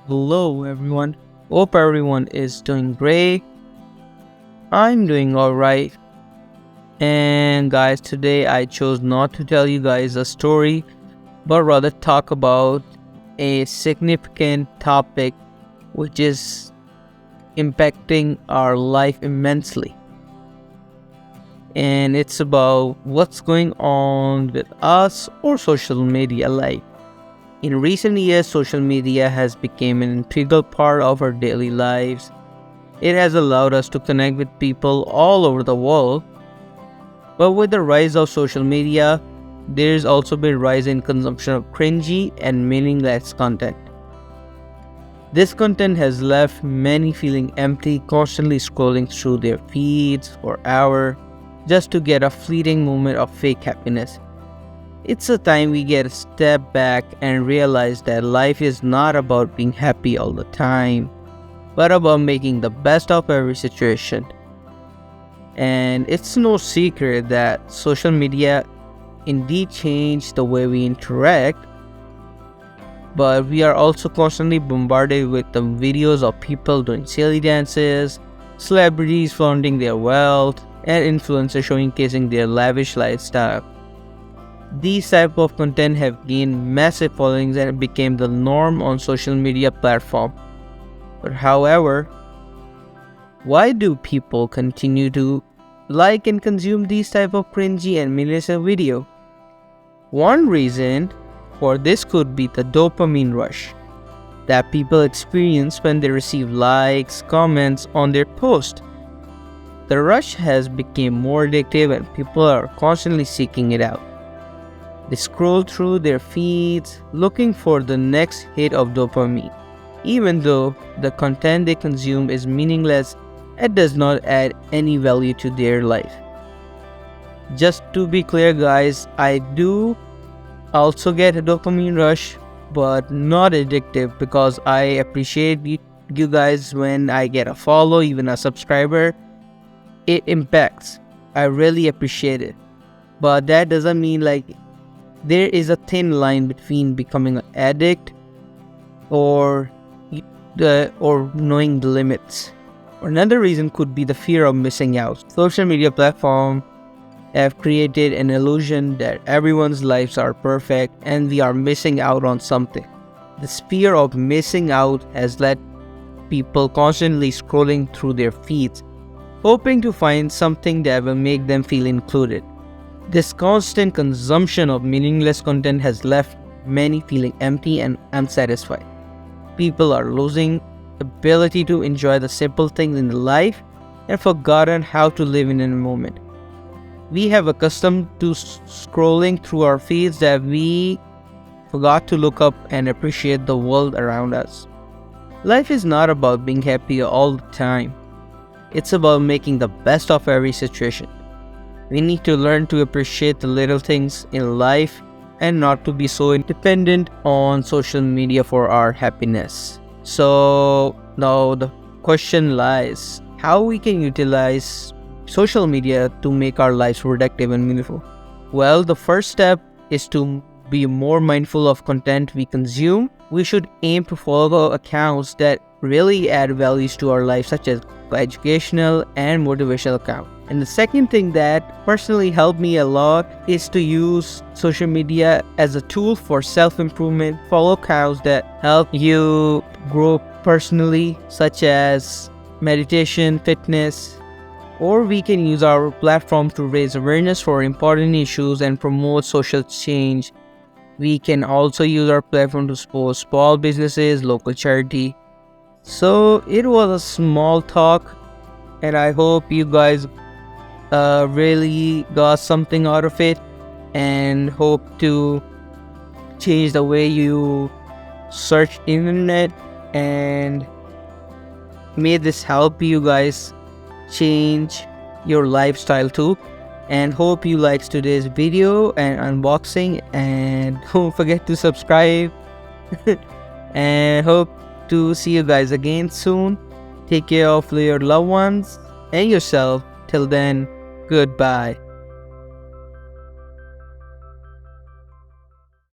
Hello everyone. Hope everyone is doing great. I'm doing alright. And guys, today I chose not to tell you guys a story, but rather talk about a significant topic which is impacting our life immensely. And it's about what's going on with us or social media alike. In recent years, social media has become an integral part of our daily lives. It has allowed us to connect with people all over the world. But with the rise of social media, there's also been a rise in consumption of cringy and meaningless content. This content has left many feeling empty, constantly scrolling through their feeds for hours just to get a fleeting moment of fake happiness. It's a time we get a step back and realize that life is not about being happy all the time, but about making the best of every situation. And it's no secret that social media indeed changed the way we interact, but we are also constantly bombarded with the videos of people doing silly dances, celebrities flaunting their wealth, and influencers showcasing their lavish lifestyle. These type of content have gained massive followings and became the norm on social media platform. But however, why do people continue to like and consume these type of cringy and meaningless video? One reason for this could be the dopamine rush that people experience when they receive likes, comments on their post. The rush has become more addictive and people are constantly seeking it out. They scroll through their feeds looking for the next hit of dopamine. Even though the content they consume is meaningless, it does not add any value to their life. Just to be clear guys, I do also get a dopamine rush, but not addictive, because I appreciate you guys when I get a follow, even a subscriber. It impacts. I really appreciate it. But that doesn't mean like there is a thin line between becoming an addict or knowing the limits. Another reason could be the fear of missing out. Social media platforms have created an illusion that everyone's lives are perfect and we are missing out on something. This fear of missing out has led people constantly scrolling through their feeds, hoping to find something that will make them feel included. This constant consumption of meaningless content has left many feeling empty and unsatisfied. People are losing the ability to enjoy the simple things in life and forgotten how to live in a moment. We have accustomed to scrolling through our feeds that we forgot to look up and appreciate the world around us. Life is not about being happy all the time. It's about making the best of every situation. We need to learn to appreciate the little things in life and not to be so dependent on social media for our happiness. So now the question lies, how we can utilize social media to make our lives productive and meaningful? Well, the first step is to be more mindful of content we consume. We should aim to follow accounts that really add values to our life, such as educational and motivational accounts. And the second thing that personally helped me a lot is to use social media as a tool for self-improvement. Follow accounts that help you grow personally, such as meditation, fitness, or we can use our platform to raise awareness for important issues and promote social change. We can also use our platform to support small businesses, local charity. So it was a small talk, and I hope you guys really got something out of it, and hope to change the way you search internet, and may this help you guys change your lifestyle too. And hope you liked today's video and unboxing, and don't forget to subscribe. And hope to see you guys again soon. Take care of your loved ones and yourself. Till then, goodbye.